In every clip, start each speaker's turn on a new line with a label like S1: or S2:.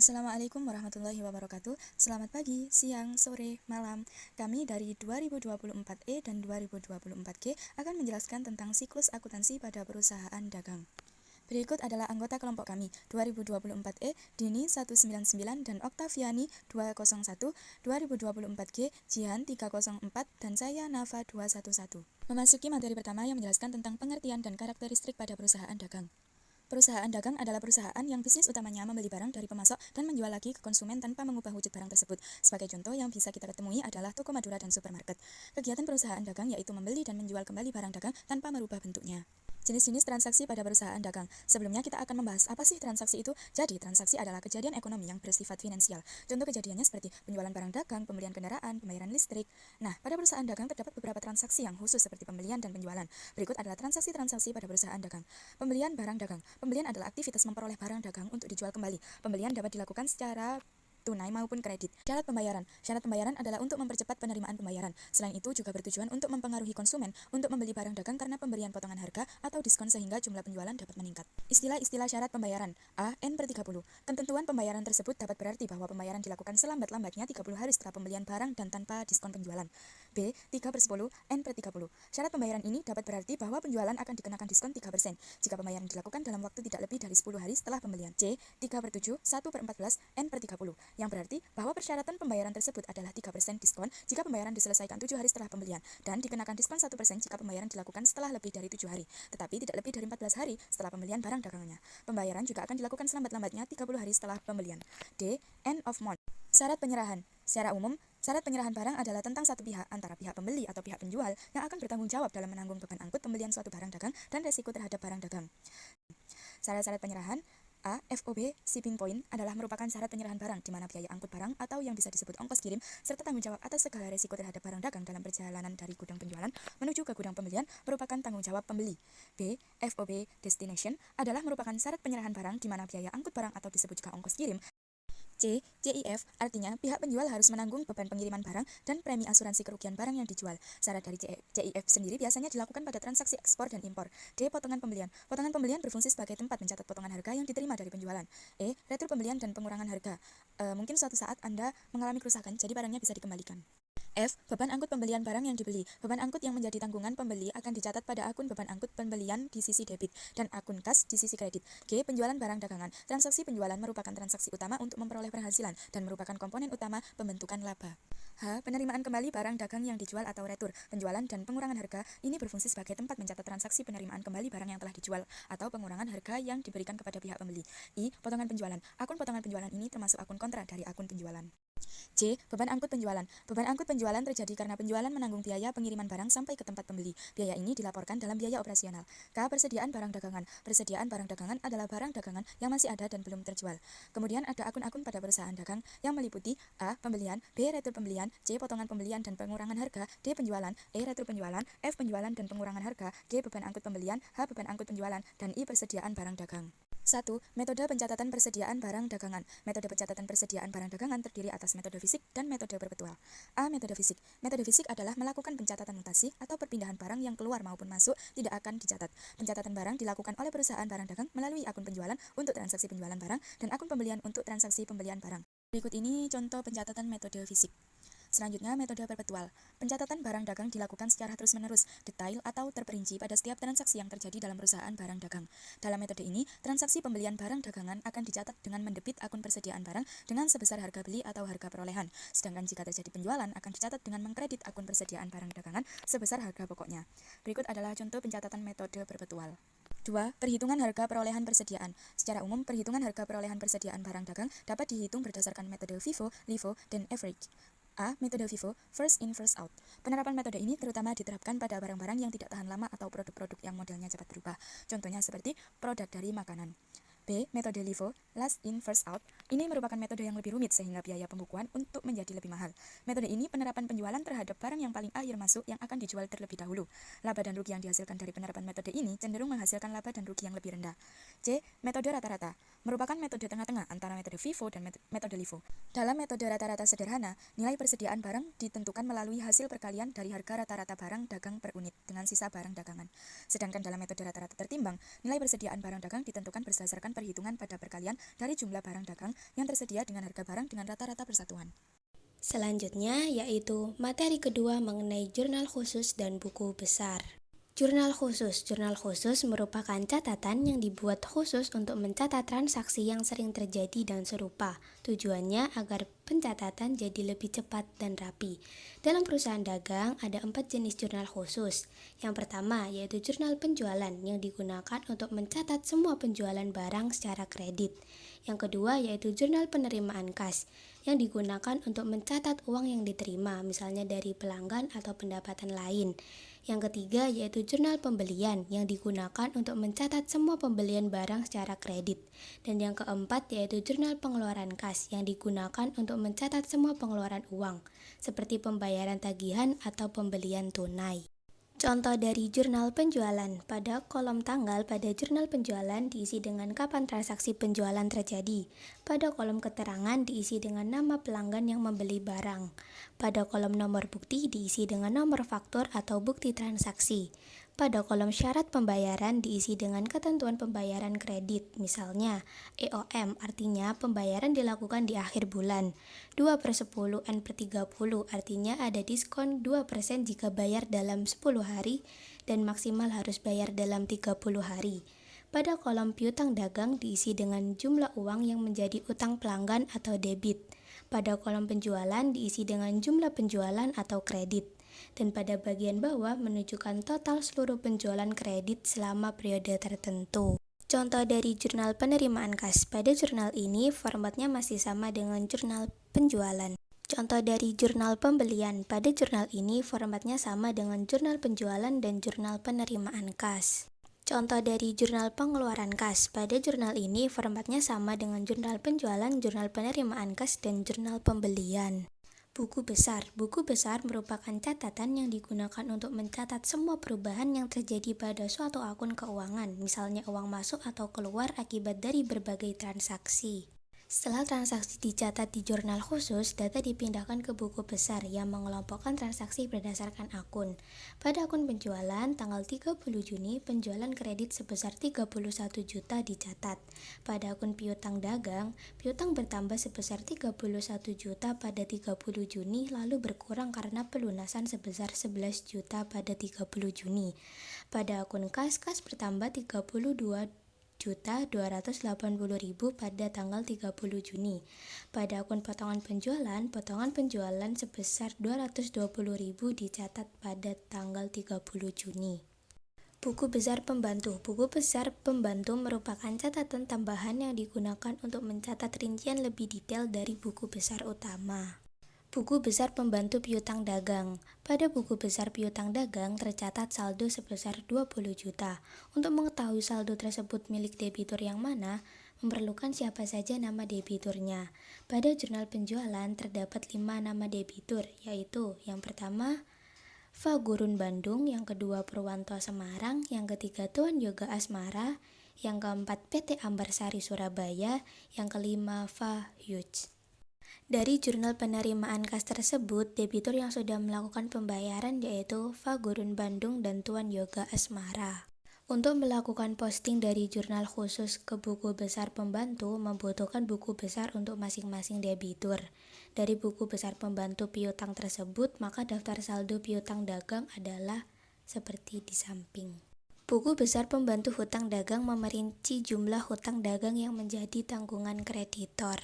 S1: Assalamualaikum warahmatullahi wabarakatuh. Selamat pagi, siang, sore, malam. Kami dari 2024E dan 2024G akan menjelaskan tentang siklus akuntansi pada perusahaan dagang. Berikut adalah anggota kelompok kami, 2024E, Dini 199 dan Oktaviani 201, 2024G, Jihan 304, dan saya Nafa 211. Memasuki materi pertama yang menjelaskan tentang pengertian dan karakteristik pada perusahaan dagang. Perusahaan dagang adalah perusahaan yang bisnis utamanya membeli barang dari pemasok dan menjual lagi ke konsumen tanpa mengubah wujud barang tersebut. Sebagai contoh yang bisa kita temui adalah toko Madura dan supermarket. Kegiatan perusahaan dagang yaitu membeli dan menjual kembali barang dagang tanpa merubah bentuknya. Jenis-jenis transaksi pada perusahaan dagang. Sebelumnya kita akan membahas apa sih transaksi itu. Jadi, transaksi adalah kejadian ekonomi yang bersifat finansial. Contoh kejadiannya seperti penjualan barang dagang, pembelian kendaraan, pembayaran listrik. Nah, pada perusahaan dagang terdapat beberapa transaksi yang khusus seperti pembelian dan penjualan. Berikut adalah transaksi-transaksi pada perusahaan dagang. Pembelian barang dagang. Pembelian adalah aktivitas memperoleh barang dagang untuk dijual kembali. Pembelian dapat dilakukan secara tunai maupun kredit. Syarat pembayaran. Syarat pembayaran adalah untuk mempercepat penerimaan pembayaran. Selain itu juga bertujuan untuk mempengaruhi konsumen untuk membeli barang dagang karena pemberian potongan harga atau diskon sehingga jumlah penjualan dapat meningkat. Istilah-istilah syarat pembayaran. A. N/30. Ketentuan pembayaran tersebut dapat berarti bahwa pembayaran dilakukan selambat-lambatnya 30 hari setelah pembelian barang dan tanpa diskon penjualan. B. 3/10 N/30. Syarat pembayaran ini dapat berarti bahwa penjualan akan dikenakan diskon 3% jika pembayaran dilakukan dalam waktu tidak lebih dari 10 hari setelah pembelian. C. 3/7 1/14 N/30. Yang berarti bahwa persyaratan pembayaran tersebut adalah 3% diskon jika pembayaran diselesaikan 7 hari setelah pembelian dan dikenakan diskon 1% jika pembayaran dilakukan setelah lebih dari 7 hari, tetapi tidak lebih dari 14 hari setelah pembelian barang dagangannya. Pembayaran juga akan dilakukan selambat-lambatnya 30 hari setelah pembelian. D. End of month. Syarat penyerahan. Secara umum, syarat penyerahan barang adalah tentang satu pihak antara pihak pembeli atau pihak penjual yang akan bertanggung jawab dalam menanggung beban angkut pembelian suatu barang dagang dan resiko terhadap barang dagang. Syarat-syarat penyerahan. A. FOB shipping point adalah merupakan syarat penyerahan barang di mana biaya angkut barang atau yang bisa disebut ongkos kirim serta tanggung jawab atas segala resiko terhadap barang dagang dalam perjalanan dari gudang penjualan menuju ke gudang pembelian merupakan tanggung jawab pembeli. B. FOB destination adalah merupakan syarat penyerahan barang di mana biaya angkut barang atau disebut juga ongkos kirim. C. CIF artinya pihak penjual harus menanggung beban pengiriman barang dan premi asuransi kerugian barang yang dijual. Syarat dari CIF sendiri biasanya dilakukan pada transaksi ekspor dan impor. D. Potongan pembelian. Potongan pembelian berfungsi sebagai tempat mencatat potongan harga yang diterima dari penjualan. E. Retur pembelian dan pengurangan harga. Mungkin suatu saat Anda mengalami kerusakan, jadi barangnya bisa dikembalikan. F. Beban angkut pembelian barang yang dibeli. Beban angkut yang menjadi tanggungan pembeli akan dicatat pada akun beban angkut pembelian di sisi debit dan akun kas di sisi kredit. G. Penjualan barang dagangan. Transaksi penjualan merupakan transaksi utama untuk memperoleh penghasilan dan merupakan komponen utama pembentukan laba. H. Penerimaan kembali barang dagang yang dijual atau retur. Penjualan dan pengurangan harga ini berfungsi sebagai tempat mencatat transaksi penerimaan kembali barang yang telah dijual atau pengurangan harga yang diberikan kepada pihak pembeli. I. Potongan penjualan. Akun potongan penjualan ini termasuk akun kontra dari akun penjualan. C. Beban angkut penjualan. Beban angkut penjualan terjadi karena penjualan menanggung biaya pengiriman barang sampai ke tempat pembeli. Biaya ini dilaporkan dalam biaya operasional. K. Persediaan barang dagangan. Persediaan barang dagangan adalah barang dagangan yang masih ada dan belum terjual. Kemudian ada akun-akun pada perusahaan dagang yang meliputi A. Pembelian, B. Retur pembelian, C. Potongan pembelian dan pengurangan harga, D. Penjualan, E. Retur penjualan, F. Penjualan dan pengurangan harga, G. Beban angkut pembelian, H. Beban angkut penjualan, dan I. Persediaan barang dagang. 1. Metode pencatatan persediaan barang dagangan. Metode pencatatan persediaan barang dagangan terdiri atas metode fisik dan metode perpetual. A. Metode fisik. Metode fisik adalah melakukan pencatatan mutasi atau perpindahan barang yang keluar maupun masuk tidak akan dicatat. Pencatatan barang dilakukan oleh perusahaan barang dagang melalui akun penjualan untuk transaksi penjualan barang dan akun pembelian untuk transaksi pembelian barang. Berikut ini contoh pencatatan metode fisik. Selanjutnya, metode perpetual. Pencatatan barang dagang dilakukan secara terus-menerus, detail atau terperinci pada setiap transaksi yang terjadi dalam perusahaan barang dagang. Dalam metode ini, transaksi pembelian barang dagangan akan dicatat dengan mendebit akun persediaan barang dengan sebesar harga beli atau harga perolehan. Sedangkan jika terjadi penjualan, akan dicatat dengan mengkredit akun persediaan barang dagangan sebesar harga pokoknya. Berikut adalah contoh pencatatan metode perpetual. 2. Perhitungan harga perolehan persediaan. Secara umum, perhitungan harga perolehan persediaan barang dagang dapat dihitung berdasarkan metode FIFO, LIFO, dan average. A. Metode FIFO, first in first out. Penerapan metode ini terutama diterapkan pada barang-barang yang tidak tahan lama atau produk-produk yang modelnya cepat berubah. Contohnya seperti produk dari makanan. B. Metode LIFO, last in first out. Ini merupakan metode yang lebih rumit sehingga biaya pembukuan untuk menjadi lebih mahal. Metode ini penerapan penjualan terhadap barang yang paling akhir masuk yang akan dijual terlebih dahulu. Laba dan rugi yang dihasilkan dari penerapan metode ini cenderung menghasilkan laba dan rugi yang lebih rendah. C. Metode rata-rata. Merupakan metode tengah-tengah antara metode FIFO dan metode LIFO. Dalam metode rata-rata sederhana, nilai persediaan barang ditentukan melalui hasil perkalian dari harga rata-rata barang dagang per unit dengan sisa barang dagangan. Sedangkan dalam metode rata-rata tertimbang, nilai persediaan barang dagang ditentukan berdasarkan perhitungan pada perkalian dari jumlah barang dagang yang tersedia dengan harga barang dengan rata-rata persatuan.
S2: Selanjutnya yaitu materi kedua mengenai jurnal khusus dan buku besar. Jurnal khusus merupakan catatan yang dibuat khusus untuk mencatat transaksi yang sering terjadi dan serupa. Tujuannya agar pencatatan jadi lebih cepat dan rapi. Dalam perusahaan dagang ada 4 jenis jurnal khusus. Yang pertama yaitu jurnal penjualan yang digunakan untuk mencatat semua penjualan barang secara kredit. Yang kedua yaitu jurnal penerimaan kas yang digunakan untuk mencatat uang yang diterima, misalnya dari pelanggan atau pendapatan lain. Yang ketiga yaitu jurnal pembelian yang digunakan untuk mencatat semua pembelian barang secara kredit. Dan yang keempat yaitu jurnal pengeluaran kas yang digunakan untuk mencatat semua pengeluaran uang, seperti pembayaran tagihan atau pembelian tunai. Contoh dari jurnal penjualan. Pada kolom tanggal pada jurnal penjualan diisi dengan kapan transaksi penjualan terjadi. Pada kolom keterangan diisi dengan nama pelanggan yang membeli barang. Pada kolom nomor bukti diisi dengan nomor faktur atau bukti transaksi. Pada kolom syarat pembayaran diisi dengan ketentuan pembayaran kredit, misalnya EOM artinya pembayaran dilakukan di akhir bulan, 2/10 N/30 artinya ada diskon 2% jika bayar dalam 10 hari dan maksimal harus bayar dalam 30 hari. Pada kolom piutang dagang diisi dengan jumlah uang yang menjadi utang pelanggan atau debit. Pada kolom penjualan diisi dengan jumlah penjualan atau kredit. Dan pada bagian bawah menunjukkan total seluruh penjualan kredit selama periode tertentu. Contoh dari jurnal penerimaan kas. Pada jurnal ini formatnya masih sama dengan jurnal penjualan. Contoh dari jurnal pembelian. Pada jurnal ini formatnya sama dengan jurnal penjualan dan jurnal penerimaan kas. Contoh dari jurnal pengeluaran kas. Pada jurnal ini formatnya sama dengan jurnal penjualan, jurnal penerimaan kas, dan jurnal pembelian. Buku besar. Buku besar merupakan catatan yang digunakan untuk mencatat semua perubahan yang terjadi pada suatu akun keuangan, misalnya uang masuk atau keluar akibat dari berbagai transaksi. Setelah transaksi dicatat di jurnal khusus, data dipindahkan ke buku besar yang mengelompokkan transaksi berdasarkan akun. Pada akun penjualan, tanggal 30 Juni, penjualan kredit sebesar 31 juta dicatat. Pada akun piutang dagang, piutang bertambah sebesar 31 juta pada 30 Juni, lalu berkurang karena pelunasan sebesar 11 juta pada 30 Juni. Pada akun kas bertambah 32.280.000 pada tanggal 30 Juni. Pada akun potongan penjualan sebesar 220.000 dicatat pada tanggal 30 Juni. Buku besar pembantu. Buku besar pembantu merupakan catatan tambahan yang digunakan untuk mencatat rincian lebih detail dari buku besar utama. Buku besar pembantu piutang dagang. Pada buku besar piutang dagang tercatat saldo sebesar 20 juta. Untuk mengetahui saldo tersebut milik debitur yang mana, memerlukan siapa saja nama debiturnya. Pada jurnal penjualan terdapat 5 nama debitur, yaitu yang pertama Fagurun Bandung, yang kedua Purwanto Semarang, yang ketiga Tuan Yoga Asmara, yang keempat PT Ambarsari Surabaya, yang kelima Fahyuj. Dari jurnal penerimaan kas tersebut, debitur yang sudah melakukan pembayaran yaitu Fagurun Bandung dan Tuan Yoga Asmara. Untuk melakukan posting dari jurnal khusus ke buku besar pembantu membutuhkan buku besar untuk masing-masing debitur. Dari buku besar pembantu piutang tersebut, maka daftar saldo piutang dagang adalah seperti di samping. Buku besar pembantu hutang dagang memerinci jumlah hutang dagang yang menjadi tanggungan kreditor.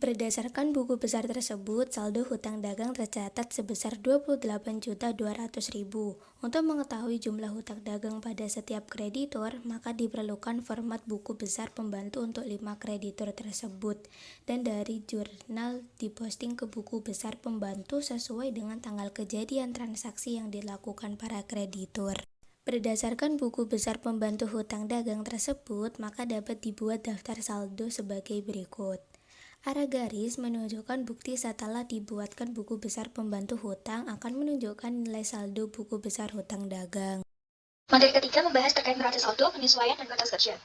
S2: Berdasarkan buku besar tersebut, saldo hutang dagang tercatat sebesar 28.200.000. Untuk mengetahui jumlah hutang dagang pada setiap kreditor, maka diperlukan format buku besar pembantu untuk 5 kreditor tersebut. Dan dari jurnal diposting ke buku besar pembantu sesuai dengan tanggal kejadian transaksi yang dilakukan para kreditor. Berdasarkan buku besar pembantu hutang dagang tersebut, maka dapat dibuat daftar saldo sebagai berikut. Arah garis menunjukkan bukti setelah dibuatkan buku besar pembantu hutang akan menunjukkan nilai saldo buku besar hutang dagang.
S3: Materi ketiga membahas terkait neraca saldo, penyesuaian, dan batas kerja.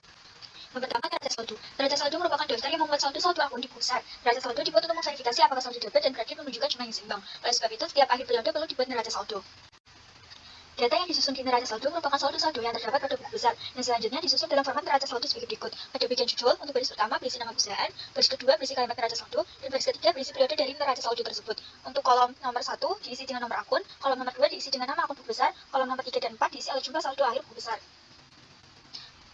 S3: Yang pertama, neraca saldo. Neraca saldo merupakan daftar yang membuat saldo akun di pusat. Neraca saldo dibuat untuk mengklarifikasi apakah saldo debit dan kredit menunjukkan jumlah yang seimbang. Oleh sebab itu, setiap akhir periode perlu dibuat neraca saldo. Data yang disusun di neraca saldo merupakan saldo-saldo yang terdapat pada buku besar, yang selanjutnya disusun dalam format neraca saldo sebagai berikut. Pada bagian judul, untuk baris pertama berisi nama perusahaan, baris kedua berisi kalimat neraca saldo, dan baris ketiga berisi periode dari neraca saldo tersebut. Untuk kolom nomor 1 diisi dengan nomor akun, kolom nomor 2 diisi dengan nama akun buku besar, kolom nomor 3 dan 4 diisi oleh jumlah saldo akhir buku besar.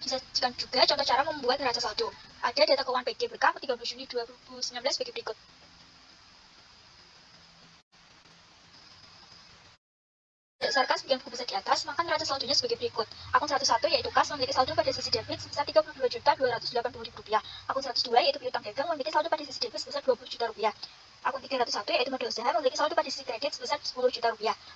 S3: Disajikan juga contoh cara membuat neraca saldo. Ada data keuangan PT berkah 30 Juni 2019 sebagai berikut. Berdasarkan sebagian buku besar di atas, maka neraca saldonya sebagai berikut. Akun 101 yaitu kas memiliki saldo pada sisi debit sebesar Rp32.280.000. Akun 102 yaitu piutang dagang memiliki saldo pada sisi debit sebesar Rp20 juta. Akun 301 yaitu modal usaha memiliki saldo pada sisi kredit sebesar Rp10 juta.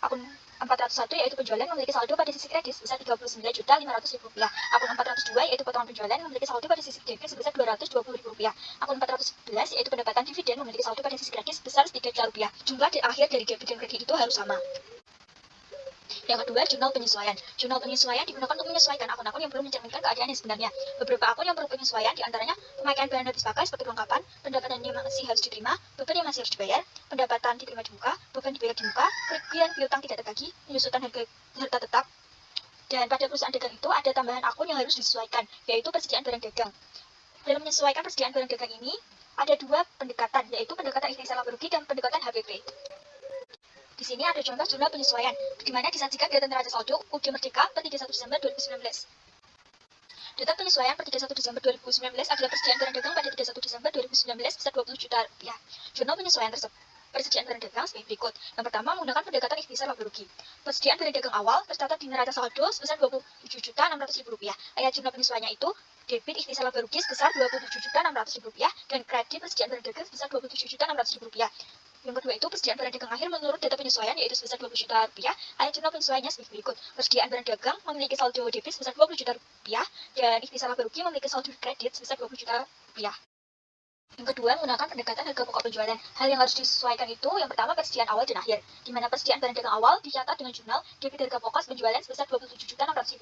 S3: Akun 401 yaitu penjualan memiliki saldo pada sisi kredit sebesar Rp39.500.000. Akun 402 yaitu potongan penjualan memiliki saldo pada sisi debit sebesar Rp220.000. Akun 411 yaitu pendapatan dividen memiliki saldo pada sisi kredit sebesar Rp3 juta. Jumlah di akhir dari debit dan kredit itu harus sama. Yang kedua, jurnal penyesuaian. Jurnal penyesuaian digunakan untuk menyesuaikan akun-akun yang belum mencerminkan keadaan yang sebenarnya. Beberapa akun yang perlu penyesuaian diantaranya pemakaian bahan habis pakai seperti kelengkapan, pendapatan yang masih harus diterima, beban yang masih harus dibayar, pendapatan diterima di muka, beban dibayar di muka, kerugian piutang tidak tertagih, penyusutan harga tetap. Dan pada perusahaan dagang itu ada tambahan akun yang harus disesuaikan, yaitu persediaan barang dagang. Dalam menyesuaikan persediaan barang dagang ini, ada dua pendekatan, yaitu pendekatan ikhtisar laba rugi dan pendekatan HBP. Di sini ada contoh jurnal penyesuaian, di mana disajikan data neraca saldo UG Merdeka per 31 Desember 2019. Data penyesuaian per 31 Desember 2019 adalah persediaan barang dagang pada 31 Desember 2019 sebesar Rp20 juta. Jurnal penyesuaian persediaan barang dagang sebagai berikut. Yang pertama, menggunakan pendekatan ikhtisar laba rugi. Persediaan barang dagang awal tercatat di neraca saldo sebesar Rp27.600.000. Ayat jurnal penyesuaiannya itu debit ikhtisar laba rugi sebesar Rp27.600.000 dan kredit persediaan barang dagang sebesar Rp27.600.000. Yang kedua itu persediaan barang dagang akhir menurut data penyesuaian yaitu sebesar Rp20 juta. Ayat jurnal penyesuaiannya sebagai berikut. Persediaan barang dagang memiliki saldo debit sebesar Rp20 juta dan ikhtisar laba rugi memiliki saldo kredit sebesar Rp20 juta. Yang kedua, menggunakan pendekatan harga pokok penjualan. Hal yang harus disesuaikan itu yang pertama persediaan awal dan akhir, di mana persediaan barang dagang awal dicatat dengan jurnal debit harga pokok penjualan sebesar Rp27.600.000,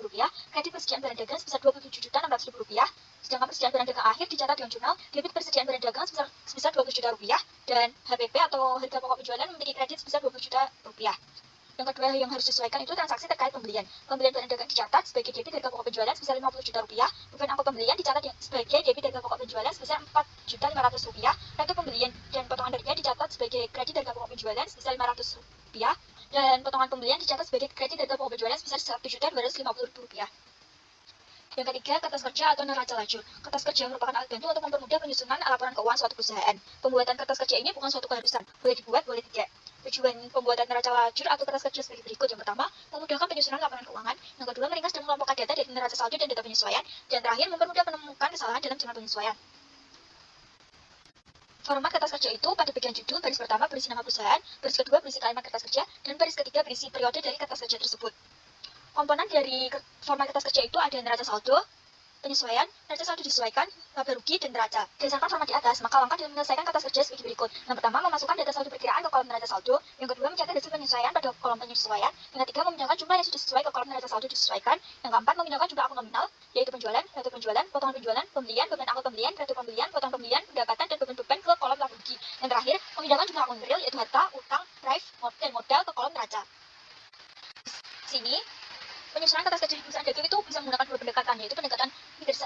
S3: kredit persediaan barang dagang sebesar Rp27.600.000, sedangkan persediaan barang dagang akhir dicatat dengan jurnal debit persediaan barang dagang sebesar Rp20 juta dan HPP atau harga pokok penjualan memiliki kredit sebesar Rp20 juta. Yang kedua yang harus disesuaikan itu transaksi terkait pembelian. Pembelian barang dagang dicatat sebagai debit harga pokok penjualan sebesar Rp50 juta. Beban angkut pembelian dicatat sebagai debit harga pokok penjualan sebesar Rp4.500.000. Kartu pembelian dan potongan darinya dicatat sebagai kredit harga pokok penjualan sebesar Rp500. Dan potongan pembelian dicatat sebagai kredit harga pokok penjualan sebesar Rp1.250.000. Yang ketiga, kertas kerja atau neraca lajur. Kertas kerja merupakan alat bantu untuk mempermudah penyusunan laporan keuangan suatu perusahaan. Pembuatan kertas kerja ini bukan suatu keharusan, boleh dibuat, boleh tidak. Tujuan pembuatan neraca lajur atau kertas kerja sebagai berikut. Yang pertama, memudahkan penyusunan laporan keuangan. Yang kedua, meringkas dan mengelompokkan data dari neraca saldo dan data penyesuaian. Dan terakhir, mempermudah menemukan kesalahan dalam jurnal penyesuaian. Format kertas kerja itu pada bagian judul, baris pertama berisi nama perusahaan, baris kedua berisi kalimat kertas kerja, dan baris ketiga berisi periode dari kertas kerja tersebut. Komponen dari format kertas kerja itu ada neraca saldo, penyesuaian, neraca saldo disesuaikan, laba rugi, dan neraca. Berdasarkan format di atas, maka langkah dalam menyelesaikan kertas kerja sebagai berikut. Yang pertama, memasukkan data saldo perkiraan ke kolom neraca saldo. Yang kedua, mencatat hasil penyesuaian pada kolom penyesuaian. Yang ketiga, memindahkan jumlah yang sudah sesuai ke kolom neraca saldo disesuaikan. Yang keempat, memindahkan jumlah akun nominal, yaitu penjualan, neraca penjualan, potongan penjualan, pembelian, beban angkut pembelian, kartu pembelian, potongan pembelian, pendapatan, dan beban-beban ke kolom laba rugi. Yang terakhir, memindahkan jumlah akun real, yaitu harta, utang, drive, dan modal ke kolom neraca. Sini, penyusunan kertas kerja di perusahaan dagang itu bisa menggunakan dua pendekatan, yaitu pendekatan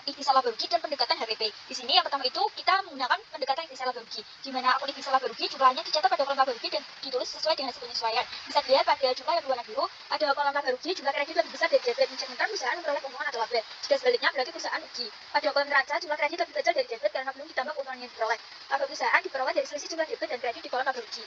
S3: ikhtisar laba rugi dan pendekatan HPP. Di sini yang pertama itu kita menggunakan pendekatan ikhtisar laba rugi, di mana akun ikhtisar laba rugi jumlahnya dicatat pada kolom laba rugi dan ditulis sesuai dengan hasil penyesuaian. Bisa dilihat pada jumlah yang berwarna biru, ada kolom laba rugi jumlah kredit lebih besar dari debit, mencerminkan perusahaan memperoleh keuntungan atau laba. Jika sebaliknya berarti perusahaan rugi. Pada kolom neraca jumlah kredit lebih kecil dari debit karena belum ditambah keuntungan yang diperoleh. Laba perusahaan diperoleh dari selisih jumlah debit dan kredit di kolom laba rugi.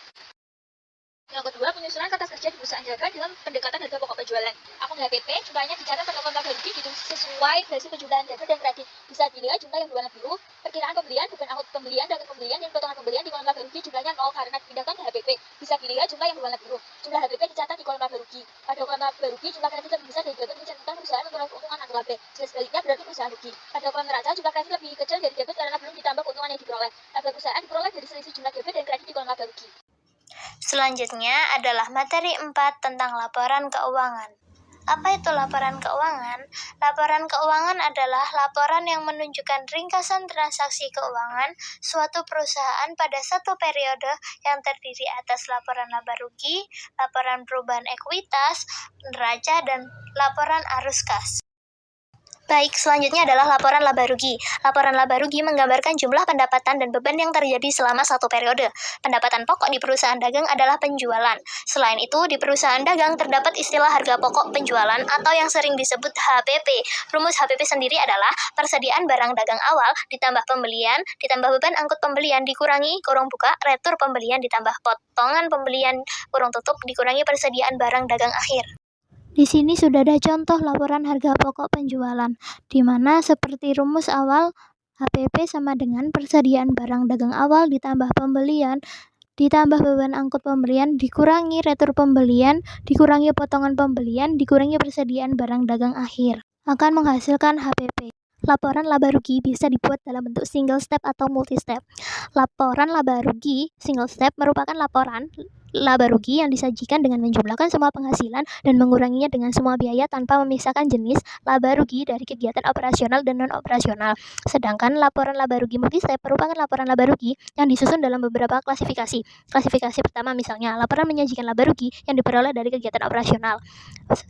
S3: Yang kedua, penyusunan kertas kerja di perusahaan dagang dalam pendekatan harga pokok penjualan. Akun HPP jumlahnya dicatat pada kolom laba rugi sesuai hasil penjualan debit dan kredit. Bisa dilihat jumlah yang berwarna biru, perkiraan pembelian, beban angkut pembelian, data pembelian, dan potongan pembelian di kolom laba rugi jumlahnya 0 karena dipindahkan ke HPP. Bisa dilihat jumlah yang berwarna biru. Jumlah HPP dicatat di kolom laba rugi. Pada kolom laba rugi jumlah kredit lebih besar dari debit, mencerminkan perusahaan memperoleh keuntungan atau laba. Jika sebaliknya berarti perusahaan rugi. Pada kolom neraca jumlah kredit lebih kecil dari debit karena belum ditambah keuntungan yang diperoleh. Laba perusahaan diperoleh dari selisih jumlah debit dan kredit di kolom laba rugi.
S2: Selanjutnya adalah materi 4 tentang laporan keuangan.
S4: Apa itu laporan keuangan? Laporan keuangan adalah laporan yang menunjukkan ringkasan transaksi keuangan suatu perusahaan pada satu periode yang terdiri atas laporan laba rugi, laporan perubahan ekuitas, neraca, dan laporan arus kas. Baik, selanjutnya adalah laporan laba rugi. Laporan laba rugi menggambarkan jumlah pendapatan dan beban yang terjadi selama satu periode. Pendapatan pokok di perusahaan dagang adalah penjualan. Selain itu, di perusahaan dagang terdapat istilah harga pokok penjualan atau yang sering disebut HPP. Rumus HPP sendiri adalah persediaan barang dagang awal ditambah pembelian, ditambah beban angkut pembelian dikurangi kurung buka, retur pembelian ditambah potongan pembelian kurung tutup dikurangi persediaan barang dagang akhir. Di sini sudah ada contoh laporan harga pokok penjualan, di mana seperti rumus awal, HPP sama dengan persediaan barang dagang awal ditambah pembelian, ditambah beban angkut pembelian, dikurangi retur pembelian, dikurangi potongan pembelian, dikurangi persediaan barang dagang akhir, akan menghasilkan HPP. Laporan laba rugi bisa dibuat dalam bentuk single step atau multi step. Laporan laba rugi single step merupakan laporan laba rugi yang disajikan dengan menjumlahkan semua penghasilan dan menguranginya dengan semua biaya tanpa memisahkan jenis laba rugi dari kegiatan operasional dan non-operasional. Sedangkan laporan laba rugi multi-step merupakan laporan laba rugi yang disusun dalam beberapa klasifikasi. Klasifikasi pertama misalnya, laporan menyajikan laba rugi yang diperoleh dari kegiatan operasional.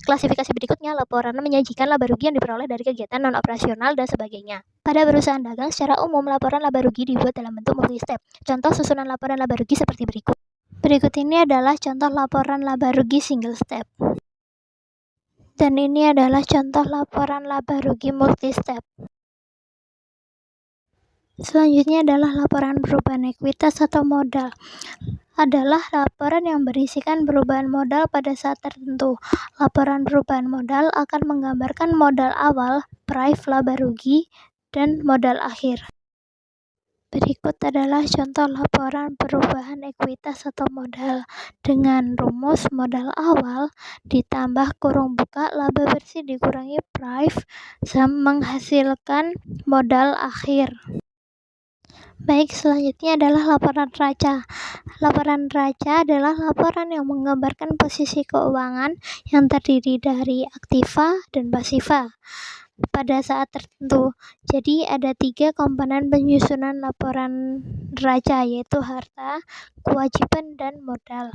S4: Klasifikasi berikutnya, laporan menyajikan laba rugi yang diperoleh dari kegiatan non-operasional dan sebagainya. Pada perusahaan dagang, secara umum laporan laba rugi dibuat dalam bentuk multi-step. Contoh susunan laporan laba rugi seperti berikut. Berikut ini adalah contoh laporan laba rugi single step. Dan ini adalah contoh laporan laba rugi multi step. Selanjutnya adalah laporan perubahan ekuitas atau modal. Adalah laporan yang berisikan perubahan modal pada saat tertentu. Laporan perubahan modal akan menggambarkan modal awal, price laba rugi, dan modal akhir. Berikut adalah contoh laporan perubahan ekuitas atau modal dengan rumus modal awal ditambah kurung buka laba bersih dikurangi price menghasilkan modal akhir. Baik, selanjutnya adalah laporan neraca. Laporan neraca adalah laporan yang menggambarkan posisi keuangan yang terdiri dari aktiva dan pasiva pada saat tertentu. Jadi ada 3 komponen penyusunan laporan neraca, yaitu harta, kewajiban, dan modal.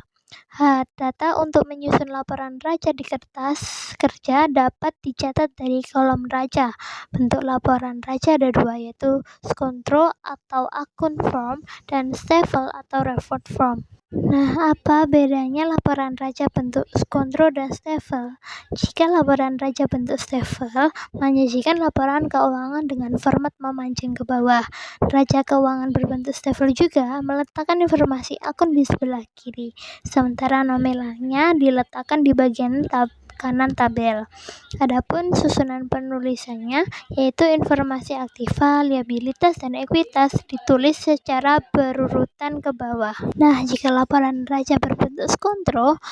S4: Data untuk menyusun laporan neraca di kertas kerja dapat dicatat dari kolom neraca. Bentuk laporan neraca ada 2, yaitu skontro atau akun form dan stafel atau report form. Nah, apa bedanya laporan neraca bentuk skontro dan stafel? Jika laporan neraca bentuk stafel menyajikan laporan keuangan dengan format memanjang ke bawah. Neraca keuangan berbentuk stafel juga meletakkan informasi akun di sebelah kiri, sementara nominalnya diletakkan di bagian kanan tabel. Adapun susunan penulisannya yaitu informasi aktiva, liabilitas, dan ekuitas ditulis secara berurutan ke bawah. Nah, jika laporan neraca berbentuk skontro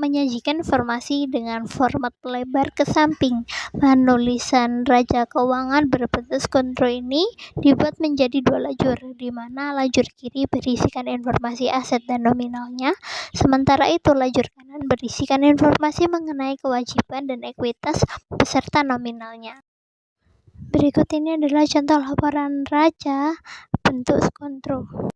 S4: menyajikan informasi dengan format lebar ke samping. Penulisan neraca keuangan berbentuk skontro ini dibuat menjadi 2 lajur, di mana lajur kiri berisikan informasi aset dan nominalnya, sementara itu lajur kanan berisikan informasi mengenai kewajiban dan ekuitas beserta nominalnya. Berikut ini adalah contoh laporan neraca bentuk skontro.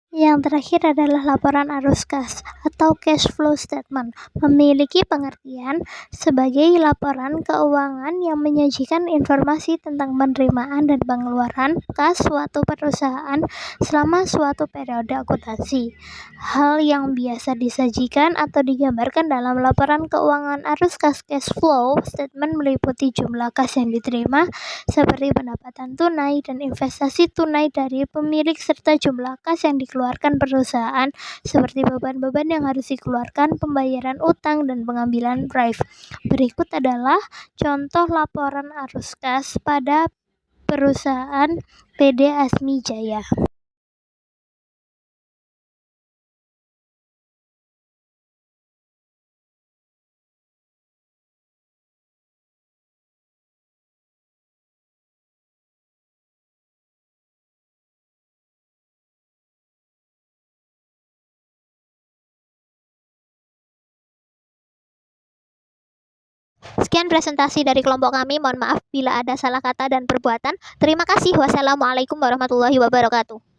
S4: Yang terakhir adalah laporan arus kas atau cash flow statement, memiliki pengertian sebagai laporan keuangan yang menyajikan informasi tentang penerimaan dan pengeluaran kas suatu perusahaan selama suatu periode akuntansi. Hal yang biasa disajikan atau digambarkan dalam laporan keuangan arus kas cash flow statement meliputi jumlah kas yang diterima seperti pendapatan tunai dan investasi tunai dari pemilik serta jumlah kas yang dikeluarkan perusahaan seperti beban-beban yang harus dikeluarkan, pembayaran utang, dan pengambilan drive. Berikut adalah contoh laporan arus kas pada perusahaan PD Asmi Jaya. Sekian presentasi dari kelompok kami. Mohon maaf bila ada salah kata dan perbuatan. Terima kasih. Wassalamualaikum warahmatullahi wabarakatuh.